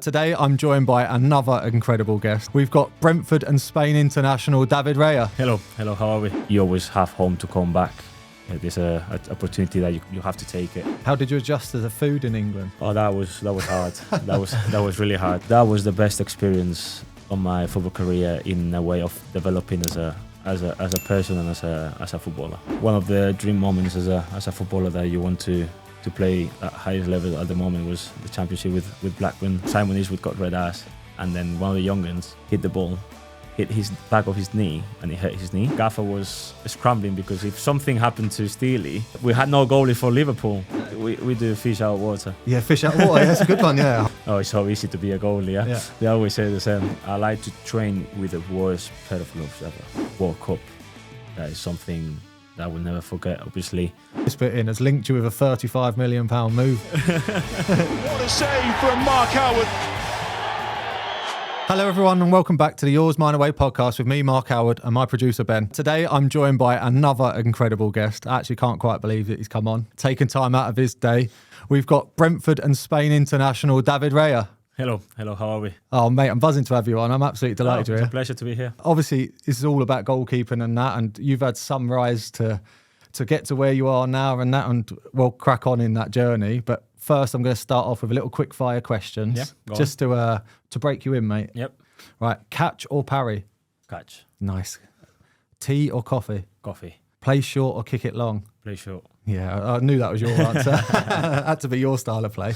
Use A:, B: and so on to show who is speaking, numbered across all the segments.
A: Today I'm joined by another incredible guest. We've got Brentford and Spain international David Raya.
B: Hello, how are we? You always have home to come back. There's an opportunity that you have to take it.
A: How did you adjust to the food in England?
B: Oh, that was hard. that was really hard. That was the best experience of my football career in a way of developing as a person and as a footballer. One of the dream moments as a footballer that you want to play at highest level at the moment was the championship with Blackburn. Simon Eastwood got red ass, and then one of the young ones hit the ball, hit his back of his knee, and it hurt his knee. Gaffer was scrambling because if something happened to Steely, we had no goalie for Liverpool. We do fish out of water.
A: Yeah, fish out of water. That's a good one, yeah.
B: Oh, it's so easy to be a goalie, yeah? They always say the same. I like to train with the worst pair of gloves ever. World Cup, that is something that I will never forget, obviously.
A: This bit in has linked you with a £35 million move.
C: What a save from Mark Howard.
A: Hello everyone and welcome back to the Yours Mine Away podcast with me, Mark Howard, and my producer Ben. Today I'm joined by another incredible guest. I actually can't quite believe that he's come on, taking time out of his day. We've got Brentford and Spain international David Raya.
B: Hello, how are we?
A: Oh mate, I'm buzzing to have you on. I'm absolutely delighted you're here.
B: It's a pleasure to be here.
A: Obviously, this is all about goalkeeping and that, and you've had some rise to get to where you are now and that, and we'll crack on in that journey. But first, I'm going to start off with a little quick fire questions, just to break you in, mate.
B: Yep.
A: Right, catch or parry?
B: Catch.
A: Nice. Tea or coffee?
B: Coffee.
A: Play short or kick it long?
B: Play short.
A: Yeah, I knew that was your answer. Had to be your style of play.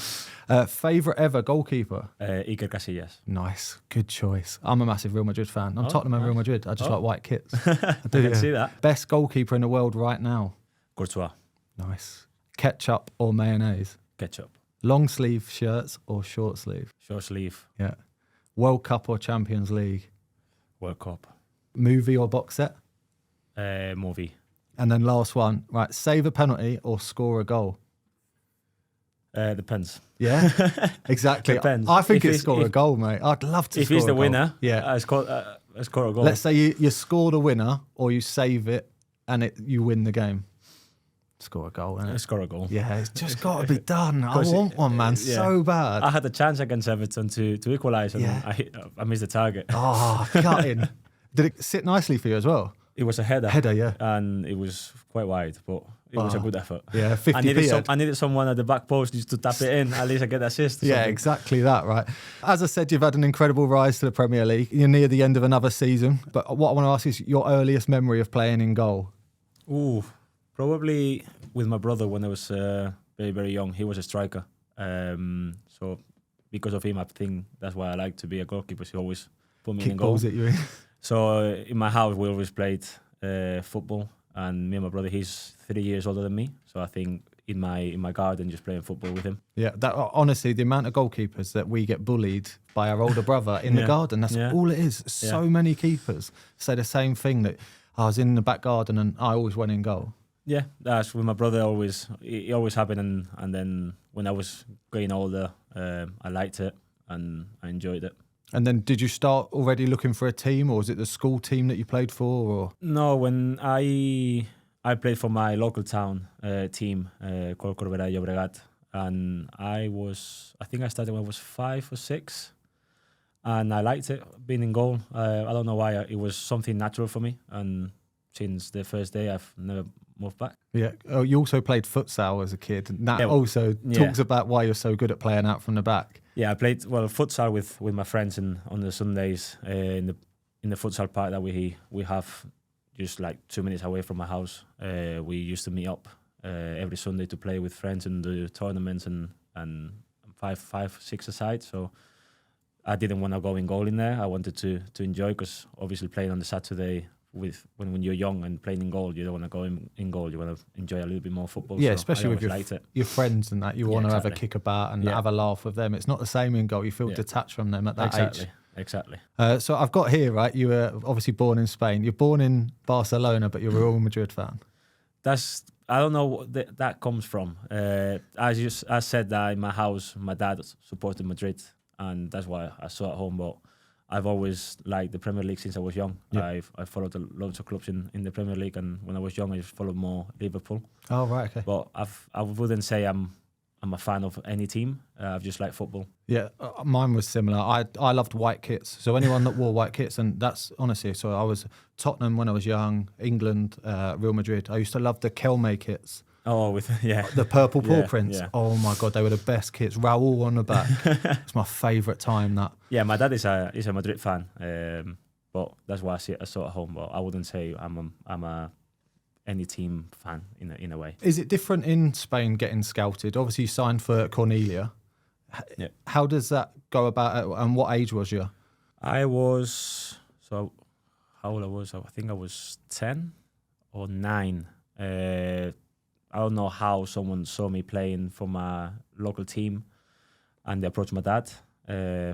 A: Favourite ever goalkeeper?
B: Iker Casillas.
A: Nice, good choice. I'm a massive Real Madrid fan. I'm Tottenham and Real Madrid. I just like white kits.
B: I can see that.
A: Best goalkeeper in the world right now?
B: Courtois.
A: Nice. Ketchup or mayonnaise?
B: Ketchup.
A: Long sleeve shirts or short sleeve?
B: Short sleeve.
A: Yeah. World Cup or Champions League?
B: World Cup.
A: Movie or box set?
B: Movie.
A: And then last one, right, save a penalty or score a goal?
B: Depends.
A: Yeah, exactly.
B: Depends.
A: I think it's score a goal, mate. I'd love to score a goal.
B: If he's the winner,
A: yeah.
B: I score a goal.
A: Let's say you score the winner or you save it and you win the game. Score a goal, innit?
B: Score a goal.
A: Yeah, it's just got to be done. I want one, man, so bad.
B: I had a chance against Everton to equalise, and I missed the target.
A: Oh, cutting. Did it sit nicely for you as well?
B: It was a header.
A: Yeah.
B: And it was quite wide, but it was a good effort.
A: Yeah, 50p.
B: I needed someone at the back post just to tap it in. At least I get the assist.
A: Yeah, exactly that, right. As I said, you've had an incredible rise to the Premier League. You're near the end of another season. But what I want to ask is your earliest memory of playing in goal.
B: Ooh, probably with my brother when I was very, very young. He was a striker. So because of him, I think that's why I like to be a goalkeeper. He always put me in goal.
A: Balls at you.
B: So in my house, we always played football, and me and my brother, he's 3 years older than me. So I think in my garden, just playing football with him. Yeah,
A: that honestly, the amount of goalkeepers that we get bullied by our older brother in the garden, that's all it is. So many keepers say the same thing, that I was in the back garden and I always went in goal.
B: Yeah, that's with my brother. It always happened, and then when I was getting older, I liked it and I enjoyed it.
A: And then did you start already looking for a team, or was it the school team that you played for? Or
B: no, when I played for my local town team called Corbera Llobregat, and I think I started when I was 5 or 6, and I liked it, being in goal. I don't know why, it was something natural for me, and since the first day I've never moved back. Yeah.
A: Oh, you also played futsal as a kid, and that also talks about why you're so good at playing out from the back.
B: Yeah, I played futsal with my friends on the Sundays in the futsal park that we have just like 2 minutes away from my house. We used to meet up every Sunday to play with friends and do tournaments and 5-6 aside. So I didn't want to go in goal in there. I wanted to enjoy, because obviously playing on the Saturday when you're young and playing in goal, you don't want to go in goal. You want to enjoy a little bit more football.
A: Yeah,
B: so
A: especially with your friends and that. You want to have a kick about and have a laugh with them. It's not the same in goal. You feel detached from them at that age.
B: Exactly.
A: So I've got here, right, you were obviously born in Spain. You're born in Barcelona, but you're a Real Madrid fan.
B: I don't know what that comes from. I said that in my house, my dad supported Madrid, and that's why I saw at home. But I've always liked the Premier League since I was young. Yep. I followed loads of clubs in the Premier League, and when I was young, I just followed more Liverpool.
A: Oh, right, okay.
B: But I wouldn't say I'm I'm a fan of any team. I've just liked football.
A: Yeah, mine was similar. I loved white kits. So anyone that wore white kits, and that's honestly, so I was Tottenham when I was young, England, Real Madrid. I used to love the Kelme kits.
B: Oh, with
A: The purple paw prints.
B: Yeah.
A: Oh my God, they were the best kits. Raul on the back. It's my favourite time, that.
B: Yeah, my dad is a Madrid fan, but that's why I saw at home. But I wouldn't say I'm a any team fan in a way.
A: Is it different in Spain getting scouted? Obviously, you signed for Cornelia.
B: Yeah.
A: How does that go about it, and what age was you?
B: I was, so how old I was? I think I was 10 or 9. I don't know how someone saw me playing for my local team, and they approached my dad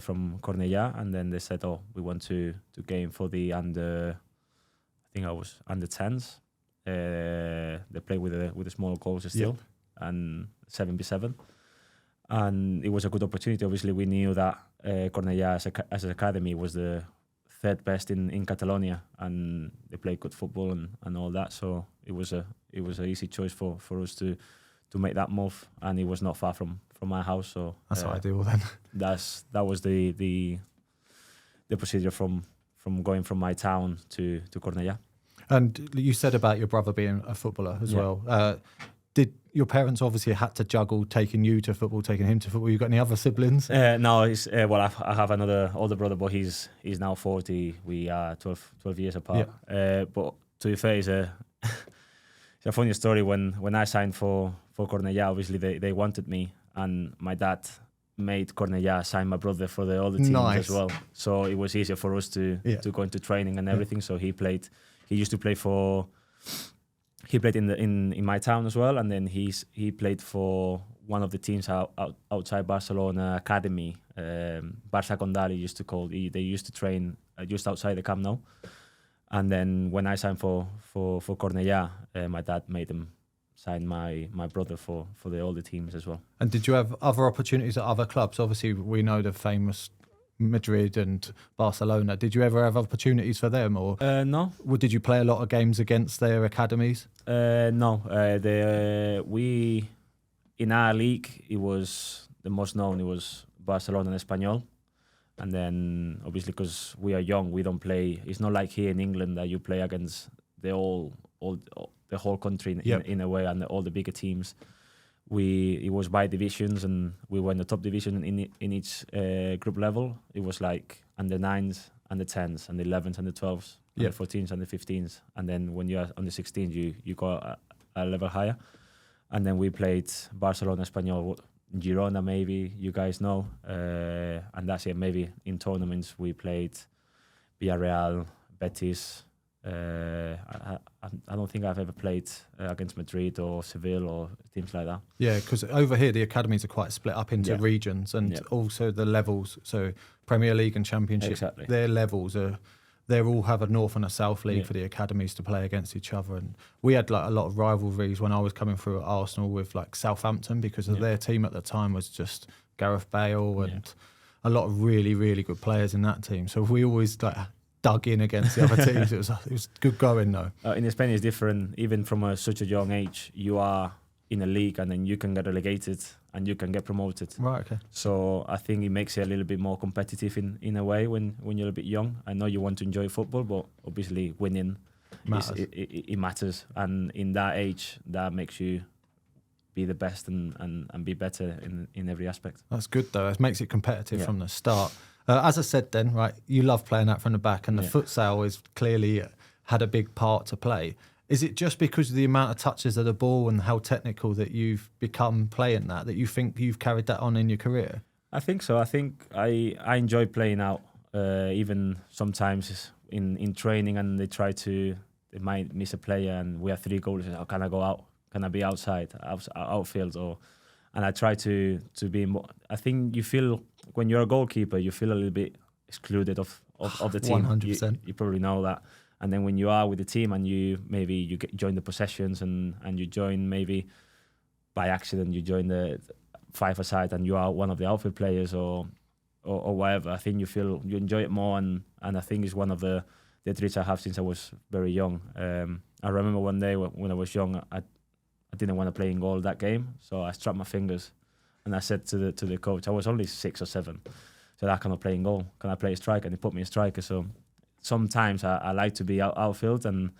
B: from Cornellà, and then they said, "Oh, we want to game for the under." I think I was under 10s. They play with the small goals still, and 7v7, and it was a good opportunity. Obviously, we knew that Cornellà as an academy was the third best in Catalonia, and they play good football and all that. So it was an easy choice for us to make that move, and it was not far from my house. So
A: that's ideal then.
B: That was the procedure from going from my town to Cornellà.
A: And you said about your brother being a footballer as well. Did your parents obviously had to juggle taking you to football, taking him to football? You got any other siblings?
B: No, I have another older brother, but he's now 40. We are 12 years apart.
A: Yeah.
B: But to be fair, it's a funny story. When I signed for Cornellà, obviously they wanted me, and my dad made Cornellà sign my brother for the other teams as well. So it was easier for us to go into training and everything. So he played. He used to play for. He played in my town as well, and then he played for one of the teams outside Barcelona academy. Barça Condal used to call. They used to train just outside the Camp Nou. And then when I signed for Cornellà, my dad made him sign my brother for the older teams as well.
A: And did you have other opportunities at other clubs? Obviously, we know the famous Madrid and Barcelona. Did you ever have opportunities for them, or
B: no?
A: Did you play a lot of games against their academies?
B: No. We in our league, it was the most known. It was Barcelona and Espanyol, and then obviously because we are young, we don't play. It's not like here in England that you play against the whole country in a way, and all the bigger teams. It was by divisions, and we were in the top division in each group level. It was like under 9s, under 10s, under 11s, under 12s, under 14s, under 15s, and then when you're under 16s, you go a level higher. And then we played Barcelona, Espanyol, Girona, maybe you guys know, and that's it. Maybe in tournaments we played Villarreal, Betis. I don't think I've ever played against Madrid or Seville or teams like that.
A: Yeah, because over here the academies are quite split up into regions, and also the levels. So Premier League and Championship, their levels are. They all have a North and a South League for the academies to play against each other. And we had like a lot of rivalries when I was coming through at Arsenal with like Southampton, because of their team at the time was just Gareth Bale and a lot of really, really good players in that team. So we always like dug in against the other teams. It was good going though.
B: In Spain it's different. Even from such a young age, you are in a league and then you can get relegated and you can get promoted.
A: Right, okay.
B: So I think it makes it a little bit more competitive in a way when you're a bit young. I know you want to enjoy football, but obviously winning matters. It matters. And in that age, that makes you be the best and be better in every aspect.
A: That's good though. It makes it competitive from the start. As I said then, right, you love playing out from the back, and the futsal is clearly had a big part to play. Is it just because of the amount of touches of the ball and how technical that you've become playing that you think you've carried that on in your career? I
B: think so. I think I enjoy playing out, even sometimes in training, and they might miss a player and we have 3 goals. How can I go out? Can I be outside, outfield? And I try to be more. I think you feel when you're a goalkeeper, you feel a little bit excluded of the team.
A: 100%.
B: You probably know that. And then when you are with the team and you join the possessions and you join maybe by accident, you join the 5-a-side and you are one of the outfield players or whatever, I think you enjoy it more, and I think it's one of the traits I have since I was very young. I remember one day when I was young, I didn't want to play in goal that game, so I strapped my fingers And I said to the coach, I was only 6 or 7, so I cannot play in goal. Can I play a striker? And he put me a striker. So sometimes I like to be outfield, and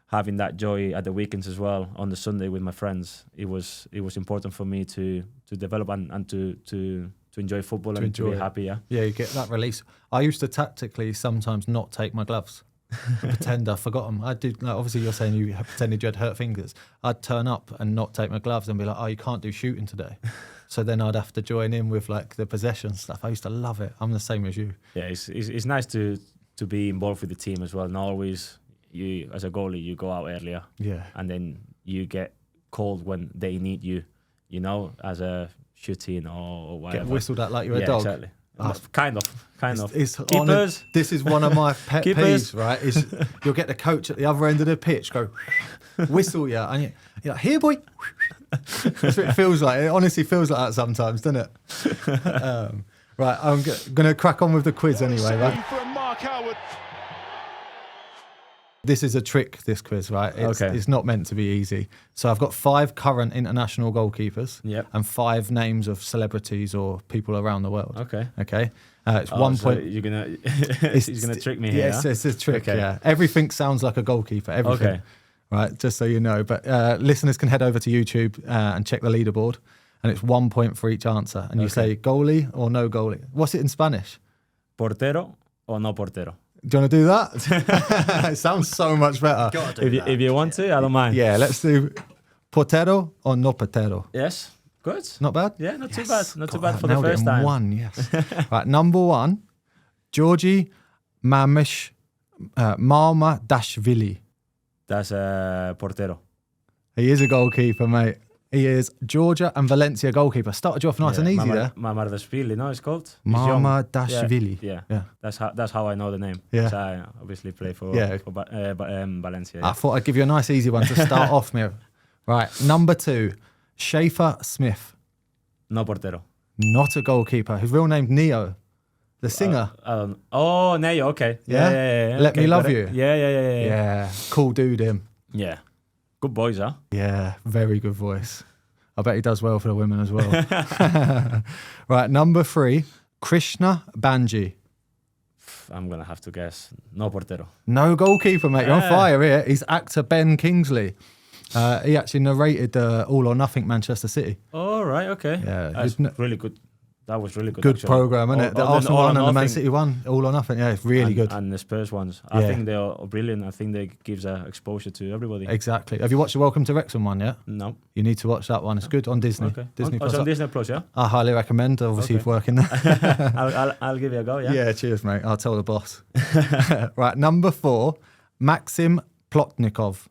B: having that joy at the weekends as well on the Sunday with my friends. It was important for me to develop and to enjoy football and to be happy. Yeah,
A: you get that release. I used to tactically sometimes not take my gloves. Pretend I forgot them. I do. Like, obviously, you're saying you pretended you had hurt fingers. I'd turn up and not take my gloves and be like, "Oh, you can't do shooting today." So then I'd have to join in with like the possession stuff. I used to love it. I'm the same as you.
B: Yeah, it's nice to be involved with the team as well. Not always you as a goalie, you go out earlier.
A: Yeah.
B: And then you get called when they need you. You know, as a shooting or whatever.
A: Get whistled at like you're a dog.
B: Exactly. Kind of.
A: It's
B: Keepers.
A: This is one of my pet peeves, right? Is you'll get the coach at the other end of the pitch go whistle you, and you're like, "Here, boy." That's what it feels like. It honestly feels like that sometimes, doesn't it? Right, I'm going to crack on with the quiz anyway, right?
C: From Mark Howard.
A: This is a trick, this quiz, right? It's not meant to be easy. So I've got 5 current international goalkeepers and 5 names of celebrities or people around the world.
B: Okay.
A: It's 1 point.
B: You're gonna, he's gonna trick me here.
A: Yes, it's a trick. Okay. Yeah, everything sounds like a goalkeeper. Everything.
B: Okay.
A: Right, just so you know. But listeners can head over to YouTube and check the leaderboard, and it's 1 point for each answer. And you say goalie or no goalie. What's it in Spanish?
B: Portero or no portero?
A: Do you want to do that? It sounds so much better.
B: If you want to, I don't mind.
A: Yeah, let's do portero or no portero.
B: Yes, good.
A: Not bad?
B: Yeah, not too bad. Not too bad for the first time.
A: 1, yes. Right, number 1, Georgi Marmadashvili.
B: That's a portero.
A: He is a goalkeeper, mate. He is Georgia and Valencia goalkeeper. Started you off nice and easy there.
B: Mamardashvili, no, it's called?
A: Marmadashvili.
B: Yeah. That's how I know the name.
A: Yeah.
B: So I obviously play for Valencia.
A: I thought I'd give you a nice easy one to start off with. Right, number 2, Schaefer Smith.
B: No portero.
A: Not a goalkeeper. His real name's Neo, the singer.
B: Oh, Neo, okay. Yeah.
A: Let Me Love You.
B: Yeah.
A: Cool dude, him.
B: Yeah. Good boys, huh?
A: Yeah, very good voice. I bet he does well for the women as well. Right, number 3, Krishna Banji.
B: I'm going to have to guess. No portero.
A: No goalkeeper, mate. You're on fire here. He's actor Ben Kingsley. He actually narrated All or Nothing Manchester City.
B: Oh, right, okay.
A: Yeah,
B: that's really good. That was really good.
A: Good programme, isn't it? The Arsenal one and the Man City one, All or Nothing. Yeah, it's really good.
B: And the Spurs ones. I think they are brilliant. I think they gives exposure to everybody.
A: Exactly. Have you watched the Welcome to Wrexham one yet?
B: No.
A: You need to watch that one. It's good on Disney.
B: Okay.
A: Disney Plus.
B: It's on Disney Plus, yeah?
A: I highly recommend. Obviously, you're working there.
B: I'll give it a go, yeah?
A: Yeah, cheers, mate. I'll tell the boss. Right, number 4, Maxim Plotnikov.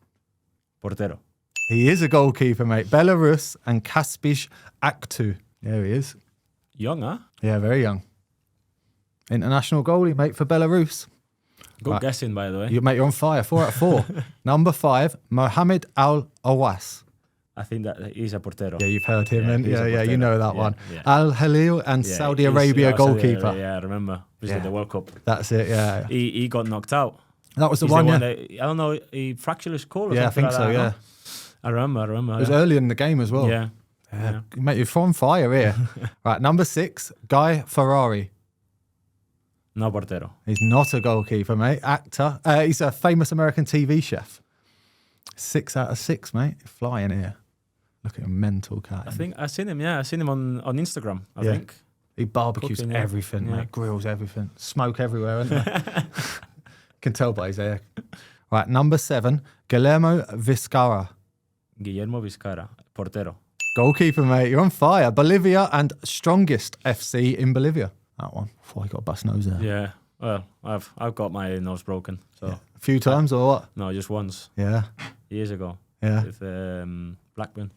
B: Portero.
A: He is a goalkeeper, mate. Belarus and Kaspish Aktu. There he is.
B: Young, huh?
A: Yeah, very young. International goalie, mate, for Belarus.
B: Good guessing, by the way.
A: Mate, you're on fire. 4 out of 4. Number 5, Mohamed Al Awas.
B: I think that he's a portero.
A: Yeah, you've heard him. Yeah, you know that one.
B: Yeah.
A: Al Halil and Saudi Arabia goalkeeper.
B: Yeah, I remember. The World Cup.
A: That's it, yeah.
B: He got knocked out.
A: That was the one, yeah.
B: I don't know, he fractured his skull or
A: something.
B: Yeah, I think
A: so, yeah.
B: I remember.
A: It was early in the game as well.
B: Yeah.
A: Mate, you're on fire here. Right, number 6, Guy Ferrari.
B: No portero.
A: He's not a goalkeeper, mate. Actor. He's a famous American TV chef. 6 out of 6, mate. Flying here. Look at a mental cat.
B: I think I've seen him, yeah. I've seen him on Instagram, I think.
A: He barbecues
B: Cooking,
A: everything, mate. Grills everything. Smoke everywhere, isn't there? Can tell by his hair. Right, number 7, Guillermo Vizcarra.
B: Guillermo Vizcarra, portero.
A: Goalkeeper, mate. You're on fire. Bolivia and Strongest FC in Bolivia. That one. Before he got a bust nose there.
B: Yeah. Well, I've got my nose broken. So
A: A few times or what?
B: No, just once.
A: Yeah.
B: Years ago.
A: Yeah.
B: With Blackburn.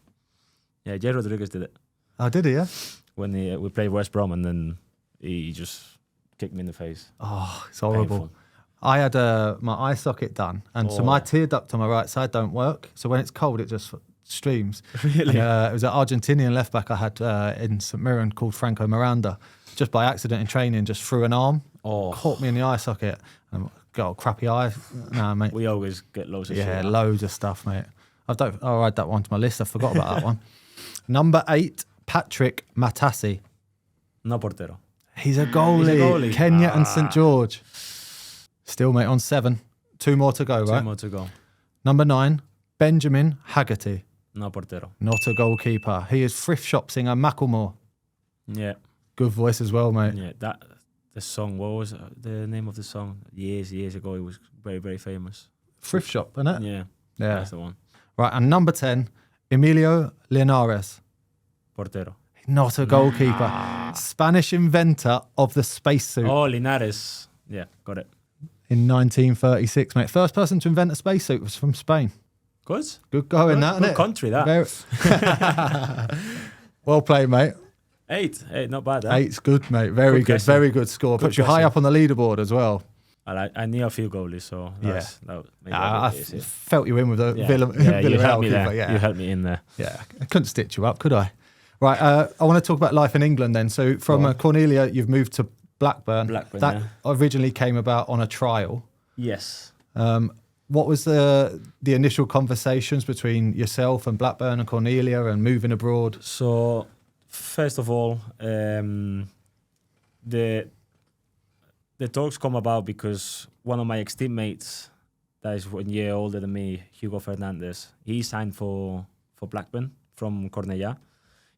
B: Yeah, Jay Rodriguez did it.
A: Oh, did he, yeah?
B: When we played West Brom and then he just kicked me in the face.
A: Oh, it's horrible.
B: Painful.
A: I had my eye socket done, and so my tear duct on my right side don't work. So when it's cold, it just streams.
B: Really?
A: And, it was an Argentinian left back I had in St Mirren called Franco Miranda. Just by accident in training, just threw an arm, caught me in the eye socket. And got a crappy eye. Nah, mate.
B: We always get loads of shit.
A: Yeah, loads of stuff, mate. I'll add that one to my list. I forgot about that one. Number 8, Patrick Matassi.
B: No portero.
A: He's a goalie. Kenya and St George. Still, mate, on 7. 2 more to go, right?
B: 2 more to go.
A: Number 9, Benjamin Haggerty.
B: No portero.
A: Not a goalkeeper. He is thrift shop singer Macklemore.
B: Yeah.
A: Good voice as well, mate.
B: Yeah, the song, what was the name of the song? Years ago, it was very, very famous.
A: Thrift shop, isn't it?
B: Yeah.
A: That's
B: the one.
A: Right, and number 10, Emilio Linares.
B: Portero.
A: Not a goalkeeper. Spanish inventor of the spacesuit.
B: Oh, Linares. Yeah, got it.
A: In 1936, mate. First person to invent a spacesuit was from Spain.
B: Good.
A: Good going, that, isn't
B: Good
A: it?
B: country, that.
A: Well played, mate.
B: 8, not bad.
A: 8's good, mate. Very good.
B: Question.
A: Very good score. Puts you high up on the leaderboard as well.
B: I knew a few goalies, so that made
A: I
B: it easier.
A: felt you in with the
B: Yeah.
A: Villarreal
B: You helped me
A: keeper.
B: there.
A: Yeah.
B: You helped me in there.
A: Yeah, I couldn't stitch you up, could I? Right, I want to talk about life in England then. So from Cornelia, you've moved to Blackburn. That originally came about on a trial.
B: Yes.
A: What was the initial conversations between yourself and Blackburn and Cornelia and moving abroad?
B: So, first of all, the talks come about because one of my ex-teammates, that is 1 year older than me, Hugo Fernandez, he signed for Blackburn from Cornellà.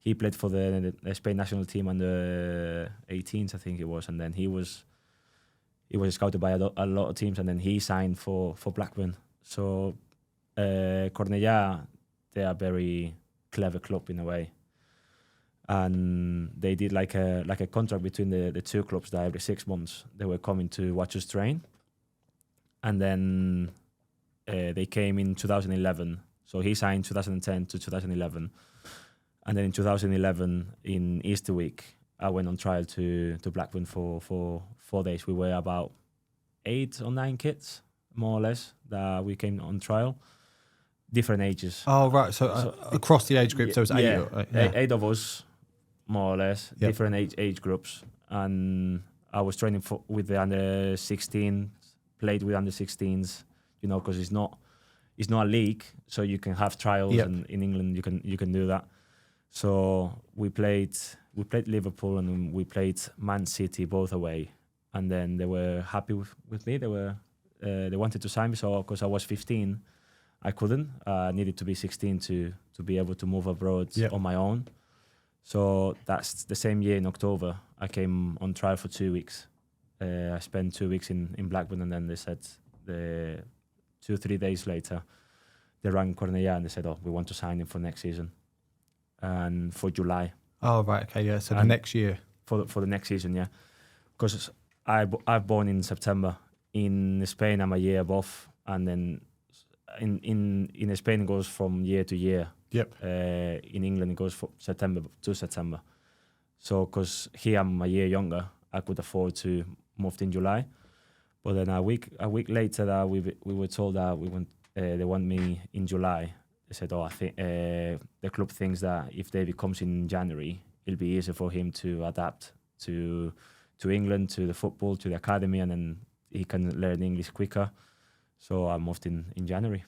B: He played for the Spain national team under 18s, I think it was, and then he was scouted by a lot of teams, and then he signed for Blackburn. So Cornellà, they are a very clever club in a way, and they did like a contract between the 2 clubs that every 6 months they were coming to watch us train, and then they came in 2011. So he signed 2010 to 2011. And then in 2011, in Easter week, I went on trial to Blackburn for 4 days. We were about 8 or 9 kids, more or less, that we came on trial. Different ages.
A: Oh, right. So across the age group, so it was 8.
B: Yeah. 8 of us, more or less, different age groups. And I was training with the under 16, played with under 16s, because it's not a league, so you can have trials, and in England you can do that. So we played Liverpool and we played Man City both away, and then they were happy with me. They wanted to sign me, so because I was 15, I couldn't. I needed to be 16 to be able to move abroad on my own. So that's the same year in October. I came on trial for 2 weeks. I spent 2 weeks in Blackburn, and then they said 2 or 3 days later, they rang Cornellà and they said, "Oh, we want to sign him for next season." And for July.
A: Oh, right, okay, yeah. So the next year.
B: For the next season, yeah. Because I've born in September. In Spain, I'm a year above, and then in Spain it goes from year to year.
A: Yep.
B: In England it goes from September to September. So because here I'm a year younger, I could afford to move in July. But then a week later, that we were told that they want me in July. They said, "Oh, I think the club thinks that if David comes in January, it'll be easier for him to adapt to England, to the football, to the academy, and then he can learn English quicker." So I moved in January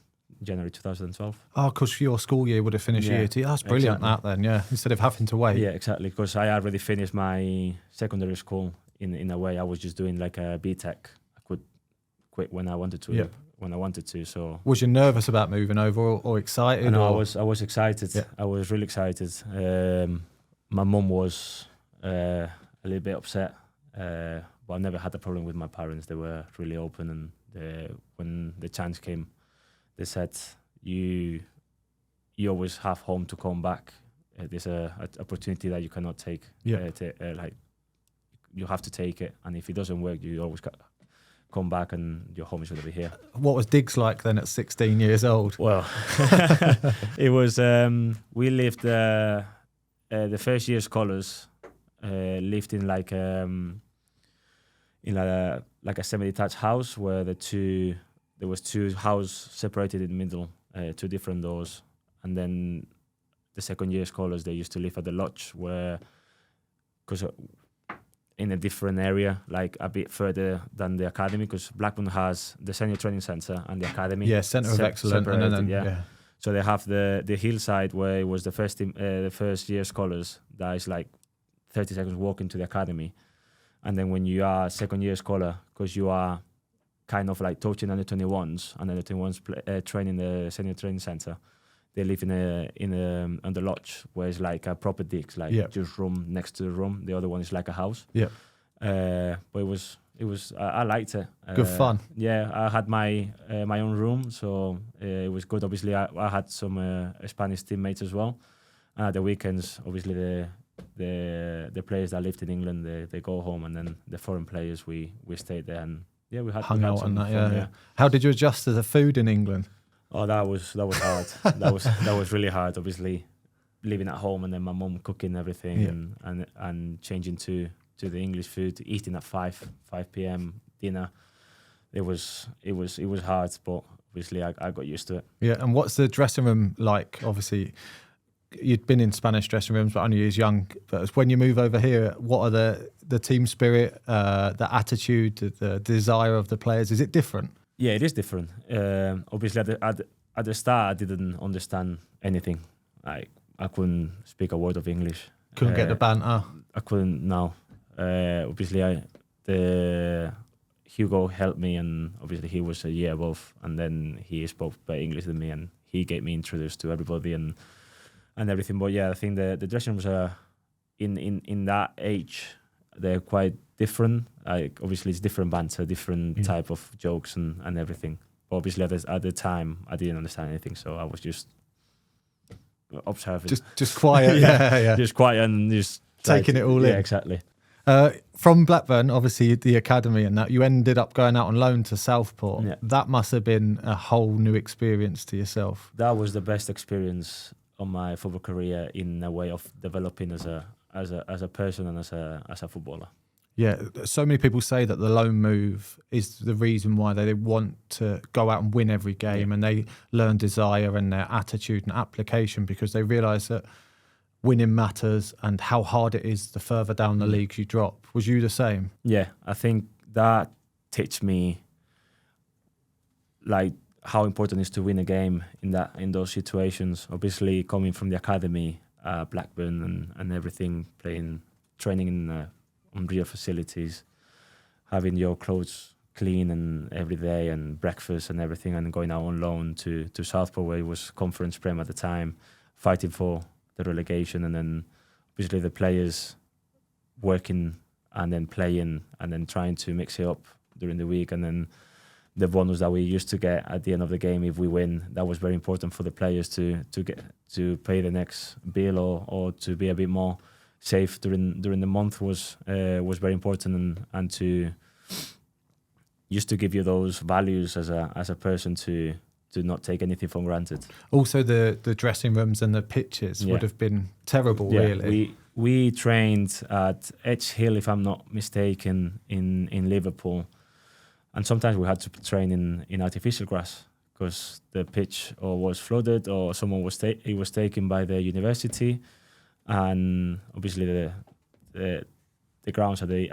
B: 2012.
A: Oh, because your school year would have finished year 2. That's brilliant,
B: exactly.
A: That then, yeah. Instead of having to wait.
B: Yeah, exactly. Because I already finished my secondary school in a way. I was just doing like a BTEC. I could quit when I wanted to.
A: Yeah.
B: When I wanted to, so
A: was you nervous about moving over or excited?
B: No, I was excited. Yeah. I was really excited. My mum was a little bit upset, but I never had a problem with my parents. They were really open, and when the chance came, they said, "You always have home to come back. There's an opportunity that you cannot take. Like you have to take it, and if it doesn't work, you always come back and your home is going to be here."
A: What was digs like then at 16 years old?
B: Well, it was, we lived, the first year scholars lived in like a semi-detached house where there was 2 houses separated in the middle, 2 different doors. And then the second year scholars, they used to live at the lodge where, because in a different area, like a bit further than the academy, because Blackburn has the senior training centre and the academy.
A: Yeah, centre of excellence.
B: So they have the hillside where it was the first year scholars. That is like 30 seconds walking to the academy. And then when you are second year scholar, because you are kind of like coaching under 21s, and under 21s train in the senior training center. They live on the lodge, where it's like a proper digs, like just room next to the room. The other one is like a house.
A: Yeah.
B: But it was I liked it.
A: Good fun.
B: Yeah, I had my own room, so it was good. Obviously, I had some Spanish teammates as well. The weekends, obviously, the players that lived in England, they go home, and then the foreign players, we stayed there, and yeah, we had
A: hung out
B: some
A: and that.
B: fun,
A: Yeah. How did you adjust to the food in England?
B: Oh, that was hard. that was really hard. Obviously, living at home and then my mum cooking everything and changing to the English food, eating at 5 p.m. dinner. It was hard, but obviously I got used to it. Yeah,
A: and what's the dressing room like? Obviously, you'd been in Spanish dressing rooms, but only as young. But when you move over here, what are the team spirit, the attitude, the desire of the players? Is it different?
B: Yeah, it is different. Obviously, at the start, I didn't understand anything. Like, I couldn't speak a word of English.
A: Couldn't get the banter.
B: I couldn't. No. Obviously, Hugo helped me, and obviously he was a year above, and then he spoke better English than me, and he get me introduced to everybody and everything. But yeah, I think the dressing rooms are in that age, they're quite different. Like, obviously it's different banter, different type of jokes and everything. But obviously at the time I didn't understand anything, so I was just observing.
A: Just quiet. yeah.
B: Just quiet and just
A: taking it all in.
B: Yeah, exactly.
A: From Blackburn, obviously the academy and that, you ended up going out on loan to Southport. Yeah. That must have been a whole new experience to yourself.
B: That was the best experience of my football career, in a way of developing as a person and as a footballer.
A: Yeah, so many people say that the loan move is the reason why they want to go out and win every game, and they learn desire and their attitude and application, because they realise that winning matters and how hard it is the further down the leagues you drop. Was you the same?
B: Yeah, I think that teach me like how important it is to win a game in those situations. Obviously, coming from the academy, Blackburn and everything, training in on real facilities, having your clothes clean and every day, and breakfast and everything, and going out on loan to Southport, where it was Conference Prem at the time, fighting for the relegation, and then obviously the players working and then playing and then trying to mix it up during the week, and then the bonus that we used to get at the end of the game if we win. That was very important for the players to pay the next bill or to be a bit more safe during the month was very important, and to used to give you those values as a person to not take anything for granted.
A: Also, the dressing rooms and the pitches would have been terrible. Really,
B: we trained at Edge Hill, if I'm not mistaken, in Liverpool, and sometimes we had to train in artificial grass because the pitch or was flooded or someone was taken by the university. And obviously the grounds at the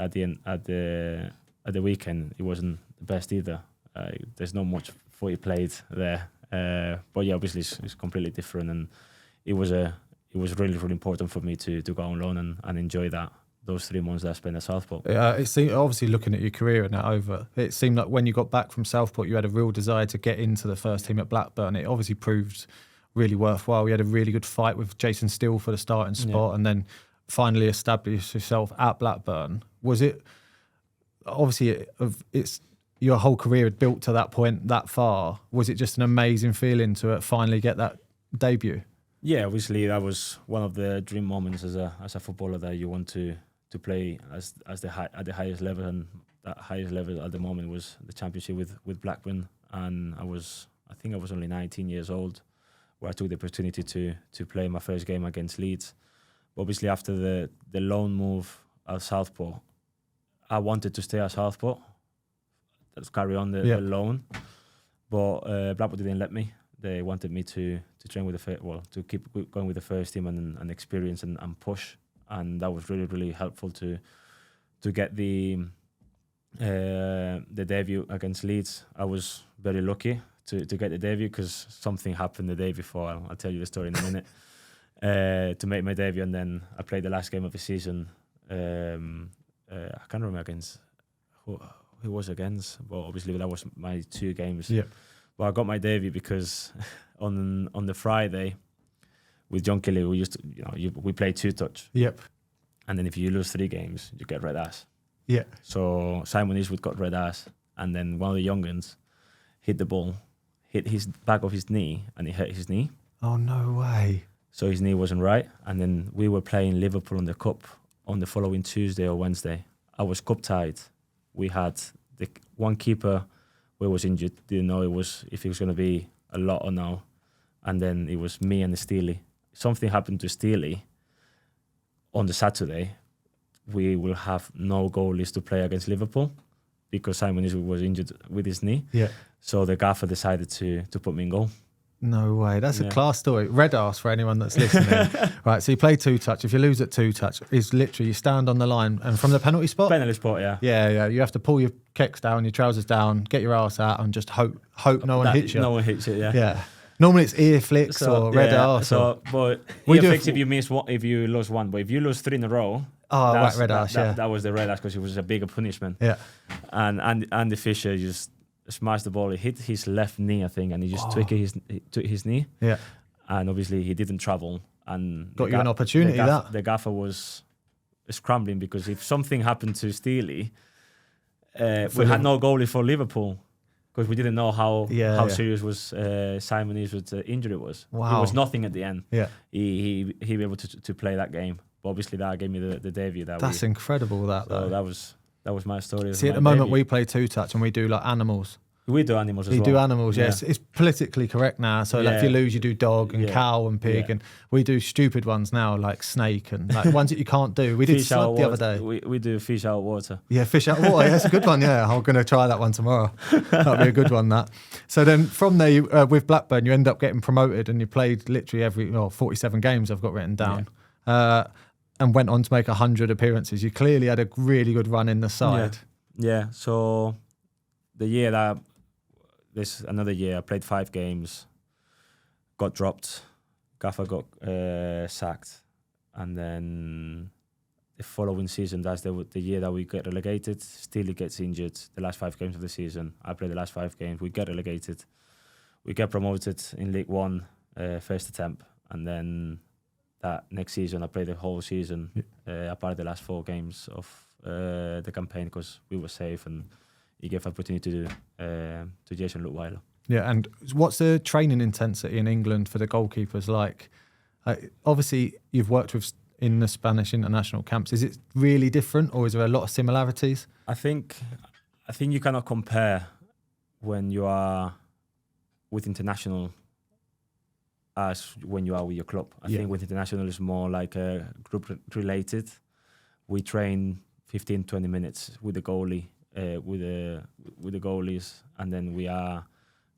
B: weekend, it wasn't the best either. There's not much footy played there, but yeah, obviously it's completely different, and it was really, really important for me to go on loan and enjoy those 3 months that I spent at Southport.
A: It seemed, obviously looking at your career and that over, it seemed like when you got back from Southport, you had a real desire to get into the first team at Blackburn. It obviously proved really worthwhile. You had a really good fight with Jason Steele for the starting spot, and then finally established yourself at Blackburn. Was it obviously it's your whole career had built to that point that far? Was it just an amazing feeling to finally get that debut?
B: Yeah, obviously that was one of the dream moments as a footballer, that you want to play at the highest level, and that highest level at the moment was the Championship with Blackburn, and I think I was only 19 years old, where I took the opportunity to play my first game against Leeds. But obviously after the loan move at Southport, I wanted to stay at Southport, let's carry on the loan, but Blackpool didn't let me. They wanted me to train with to keep going with the first team and experience and push, and that was really, really helpful to get the debut against Leeds. I was very lucky to get the debut because something happened the day before. I'll tell you the story in a minute. To make my debut, and then I played the last game of the season. I can't remember against who was against. Well, obviously that was my 2 games.
A: Yeah.
B: But I got my debut because on the Friday with John Kelly, we used to we played 2-touch.
A: Yep.
B: And then if you lose 3 games, you get red ass.
A: Yeah.
B: So Simon Eastwood got red ass, and then one of the young'uns hit the ball, hit his back of his knee, and he hurt his knee.
A: Oh, no way.
B: So his knee wasn't right. And then we were playing Liverpool in the Cup on the following Tuesday or Wednesday. I was cup tied. We had the one keeper who was injured, didn't know if it was going to be a lot or no. And then it was me and Steely. Something happened to Steely on the Saturday. We will have no goalies to play against Liverpool because Simon Eastwood was injured with his knee.
A: Yeah.
B: So the gaffer decided to put me in goal.
A: No way. That's a class story. Red arse for anyone that's listening. Right, so you play 2-touch. If you lose at 2-touch, it's literally you stand on the line and from the penalty spot?
B: Penalty spot, yeah.
A: Yeah. You have to pull your kicks down, your trousers down, get your arse out and just hope no one hits you.
B: No one hits it, yeah.
A: Yeah. Normally it's ear flicks or red arse.
B: But ear flicks if you lose one. But if you lose 3 in a row,
A: red arse,
B: that was the red arse because it was a bigger punishment.
A: Yeah.
B: And Andy Fisher just smashed the ball. He hit his left knee, I think, and he just took his knee.
A: Yeah.
B: And obviously he didn't travel. And
A: got you an opportunity.
B: The gaffer was scrambling because if something happened to Steely, we had no goalie for Liverpool because we didn't know how serious was Simon Eastwood's injury was.
A: Wow.
B: It was nothing at the end.
A: Yeah.
B: He be able to play that game. But obviously that gave me the debut.
A: That's incredible.
B: That was my story.
A: See, at the moment we play 2-touch and we do like animals.
B: We do animals as well.
A: We do animals, yes. It's politically correct now. So like if you lose, you do dog and cow and pig. And we do stupid ones now like snake and like ones that you can't do. We did slug the other day.
B: We do fish out of water.
A: Yeah, fish out of water. Yeah, that's a good one. Yeah, I'm going to try that one tomorrow. That'll be a good one, that. So then from there, with Blackburn, you end up getting promoted and you played literally 47 games I've got written down. And went on to make 100 appearances. You clearly had a really good run in the side.
B: Yeah. So the year that another year, I played 5 games, got dropped, gaffer got sacked, and then the following season, that's the year that we get relegated. Steely gets injured. The last 5 games of the season, I played the last 5 games. We get relegated. We get promoted in League One, first attempt, and then that next season I played the whole season, apart the last 4 games of the campaign because we were safe and he gave opportunity to Jason Lutweiler.
A: Yeah, and what's the training intensity in England for the goalkeepers like? Obviously, you've worked in the Spanish international camps. Is it really different, or is there a lot of similarities?
B: I think you cannot compare when you are with international as when you are with your club. I think with international is more like group related. We train 15-20 minutes with the goalie, with the goalies, and then we are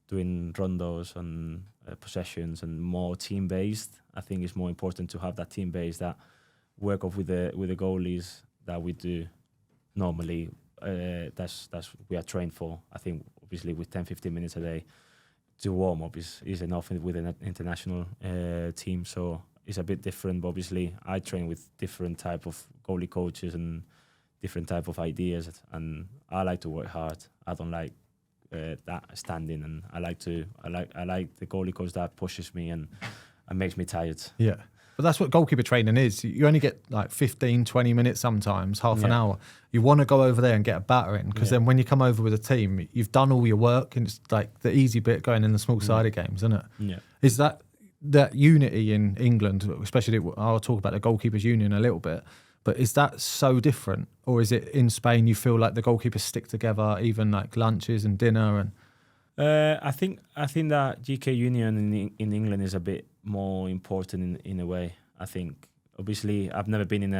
B: doing rondos and possessions and more team based. I think it's more important to have that team based, that work off with the goalies that we do normally. That's we are trained for. I think obviously with 10-15 minutes a day to warm up is enough with an international team. So it's a bit different. But obviously I train with different type of goalie coaches and different type of ideas, and I like to work hard. I don't like that standing, and I like the goalie coach that pushes me and makes me tired.
A: Yeah. But that's what goalkeeper training is. You only get like 15, 20 minutes sometimes, half an hour. You want to go over there and get a battering, because then when you come over with a team, you've done all your work, and it's like the easy bit going in the small-sided games, isn't it?
B: Yeah.
A: Is that unity in England, especially, I'll talk about the goalkeepers union a little bit, but is that so different? Or is it in Spain you feel like the goalkeepers stick together, even like lunches and dinner? And
B: I think that GK union in England is a bit more important in a way. I think obviously I've never been in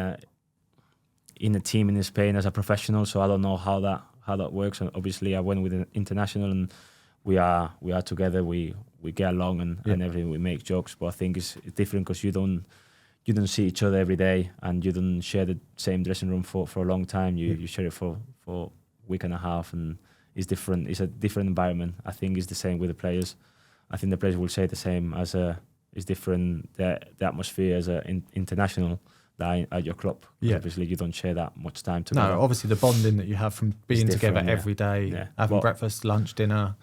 B: a team in Spain as a professional, so I don't know how that works. And obviously I went with an international, and we are together. We get along and everything. We make jokes, but I think it's different because you don't see each other every day, and you don't share the same dressing room for a long time. You share it for a week and a half, and is different. It's a different environment. I think it's the same with the players. I think the players will say the same it's different. The atmosphere as an international than at your club.
A: Yeah.
B: Obviously, you don't share that much time together.
A: No, obviously the bonding that you have from being together every day, having breakfast, lunch, dinner.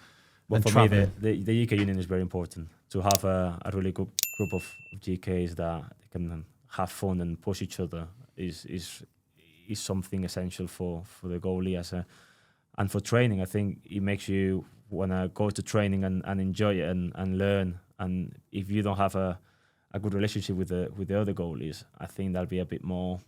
B: But for
A: traveling.
B: me, the UK Union is very important. To have a really good group of GKs that can have fun and push each other is something essential for the goalie and for training. I think it makes you want to go to training and enjoy it and learn. And if you don't have a good relationship with the other goalies, I think that'll be a bit more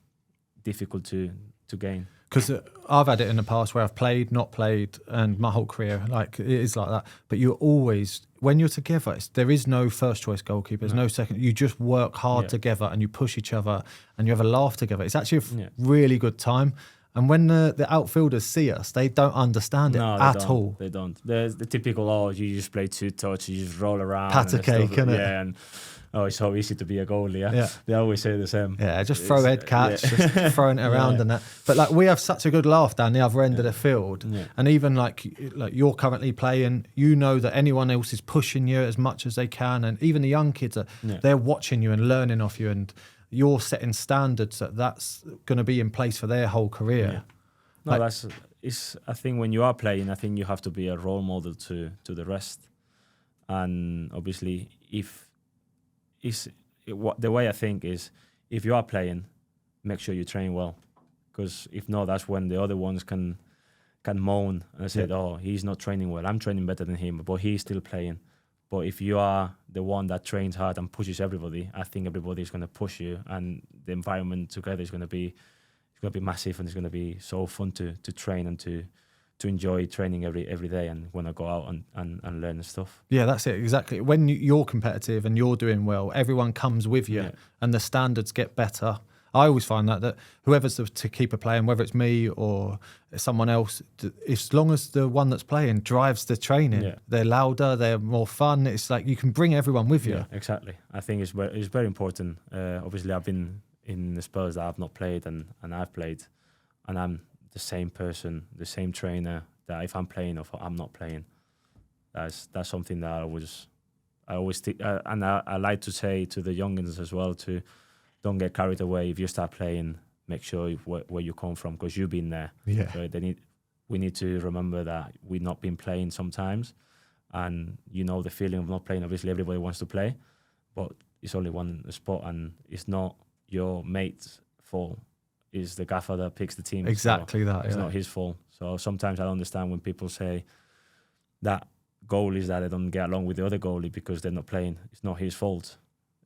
B: difficult to gain.
A: Because I've had it in the past where I've played, not played, and my whole career, like it is like that. But you're always, when you're together, there is no first choice goalkeeper, there's no second. You just work hard together and you push each other and you have a laugh together. It's actually a really good time. And when the outfielders see us, they don't understand it at all.
B: They don't. There's the typical, you just play two touch, you just roll around.
A: Pat a cake, innit?
B: Yeah, and it's so easy to be a goalie. Yeah? They always say the same.
A: Yeah, just throw head catch, just throwing it around and that. But like we have such a good laugh down the other end of the field, and even like you're currently playing, you know that anyone else is pushing you as much as they can, and even the young kids they're watching you and learning off you, and you're setting standards that's going to be in place for their whole career.
B: No, I think when you are playing, I think you have to be a role model to the rest, and obviously the way I think is, if you are playing, make sure you train well, because if not, that's when the other ones can moan and say, "Oh, he's not training well. I'm training better than him, but he's still playing." But if you are the one that trains hard and pushes everybody, I think everybody is going to push you, and the environment together is going to be massive, and it's going to be so fun to train and to enjoy training every day and want to go out and learn stuff. Yeah,
A: that's it, exactly. When you're competitive and you're doing well, everyone comes with you and the standards get better. I always find that whoever's to keep a playing, whether it's me or someone else, as long as the one that's playing drives the training, they're louder, they're more fun. It's like you can bring everyone with you.
B: Yeah, exactly. I think it's very important. Obviously, I've been in the Spurs that I've not played and I've played, and I'm the same person, the same trainer, that if I'm playing or if I'm not playing, that's something that I always think, and I like to say to the youngins as well, to don't get carried away. If you start playing, make sure where you come from, because you've been there.
A: Yeah.
B: So we need to remember that we've not been playing sometimes, and the feeling of not playing. Obviously, everybody wants to play, but it's only one spot, and it's not your mate's fault. It's the gaffer that picks the team.
A: Exactly that.
B: It's not his fault. So sometimes I don't understand when people say that goalies that they don't get along with the other goalie because they're not playing. It's not his fault.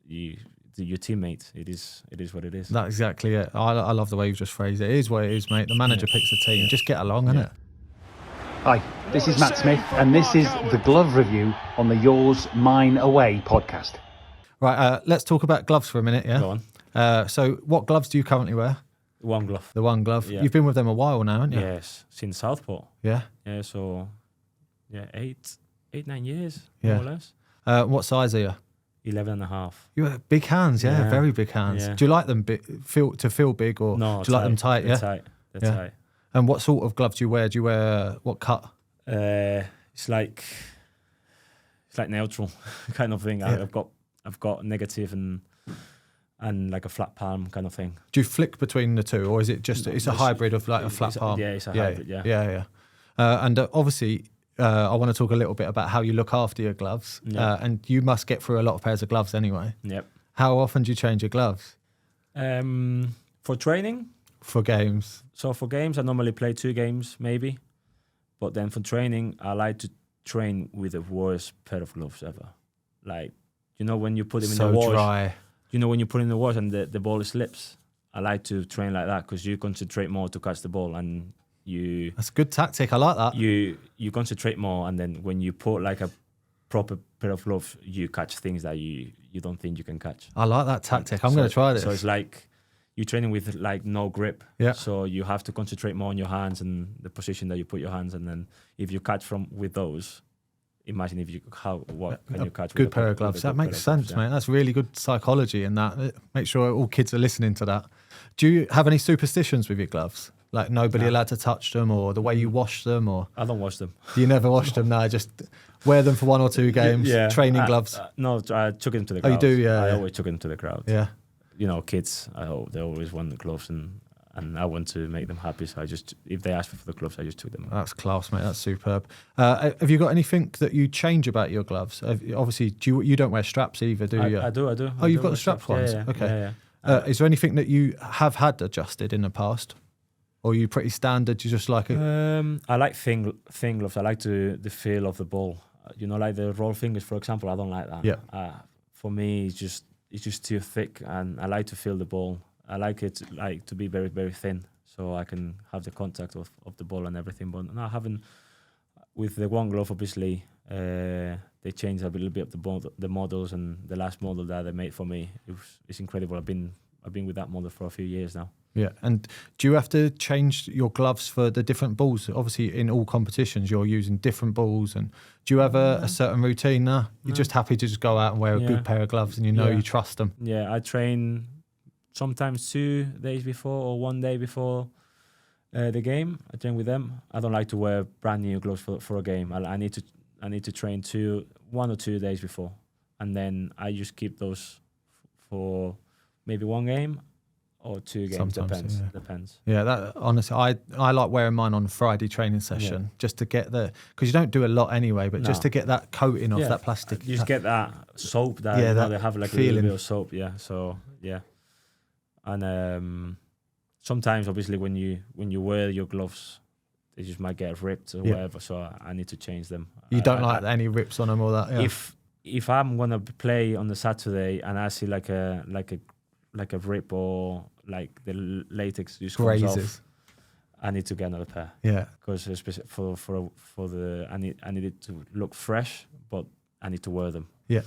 B: Your teammates. It is what it is.
A: That's exactly it. I love the way you've just phrased it. It is what it is, mate. The manager picks the team. Just get along, innit?
D: Hi, this is Matt Smith, and this is the Glove Review on the Yours, Mine, Away podcast.
A: Right, let's talk about gloves for a minute, yeah?
B: Go on.
A: So what gloves do you currently wear?
B: One glove.
A: The one glove.
B: Yeah.
A: You've been with them a while now, haven't you?
B: Yes, since Southport.
A: Yeah?
B: Yeah, so 9 years,
A: yeah.
B: more or less.
A: What size are you?
B: 11 and a half.
A: You have big hands, yeah, very big hands.
B: Yeah.
A: Do you like them feel big, or
B: no,
A: do you like them tight?
B: They're tight. They're tight.
A: And what sort of gloves do you wear? Do you wear what cut?
B: It's like neutral kind of thing.
A: Yeah.
B: I've got negative and like a flat palm kind of thing.
A: Do you flick between the two, or is it just it's a hybrid of like a flat palm?
B: It's a hybrid.
A: Yeah. And obviously, I want to talk a little bit about how you look after your gloves.
B: Yeah.
A: And you must get through a lot of pairs of gloves anyway.
B: Yep.
A: How often do you change your gloves?
B: For training?
A: For games?
B: So for games, I normally play 2 games, maybe. But then for training, I like to train with the worst pair of gloves ever. Like, when you put them in the wash.
A: So dry.
B: When you put in the wash and the ball slips. I like to train like that because you concentrate more to catch the ball, and that's
A: a good tactic. I like that.
B: You concentrate more, and then when you put like a proper pair of gloves, you catch things that you don't think you can catch.
A: I like that tactic. I'm going to try this.
B: So it's like you're training with like no grip.
A: Yeah.
B: So you have to concentrate more on your hands and the position that you put your hands, and then if you catch with those, imagine if you can you catch
A: good
B: with
A: pair of gloves. That makes sense, mate. That's really good psychology in that. Make sure all kids are listening to that. Do you have any superstitions with your gloves? Like nobody allowed to touch them, or the way you wash them, or
B: I don't wash them.
A: you never washed them? No, just wear them for 1 or 2 games.
B: Yeah,
A: training gloves.
B: No, I took them to the crowd.
A: Oh, you do? Yeah.
B: I
A: yeah.
B: always took them to the crowd.
A: Yeah.
B: You know, kids, they always want the gloves, and I want to make them happy. So if they asked me for the gloves, I just took them.
A: That's class, mate. That's superb. Have you got anything that you change about your gloves? Obviously, you don't wear straps either, do you?
B: I do.
A: Oh, you've got the strapped ones?
B: Yeah,
A: okay.
B: Yeah.
A: Is there anything that you have had adjusted in the past? Or are you pretty standard? You just like it?
B: I like thin gloves. I like the feel of the ball. You know, like the roll fingers, for example. I don't like that.
A: Yeah.
B: For me, it's just too thick, and I like to feel the ball. I like it to be very, very thin, so I can have the contact of the ball and everything. But no, I haven't. With the one glove, obviously, they changed a little bit of the models, and the last model that they made for me, it's incredible. I've been with that model for a few years now.
A: Yeah, and do you have to change your gloves for the different balls? Obviously, in all competitions, you're using different balls. And do you have a certain routine now? You're just happy to just go out and wear a good pair of gloves, and you trust them.
B: Yeah, I train sometimes 2 days before or 1 day before the game. I train with them. I don't like to wear brand new gloves for a game. I need to train 1 or 2 days before, and then I just keep those for maybe 1 game. Or 2 games,
A: sometimes,
B: depends.
A: Yeah, that honestly, I like wearing mine on a Friday training session just to get because you don't do a lot anyway, but just to get that coating off that plastic.
B: You just get that soap that, they have like
A: feeling.
B: a little bit of soap, so yeah. And sometimes, obviously, when you wear your gloves, they just might get ripped or whatever, so I need to change them.
A: You don't like any rips on them or that? Yeah.
B: If I'm gonna play on the Saturday and I see like a rip or like the latex just comes off, I need to get another pair. Yeah, because for the I need it to look fresh, but I need to wear them.
A: Yeah.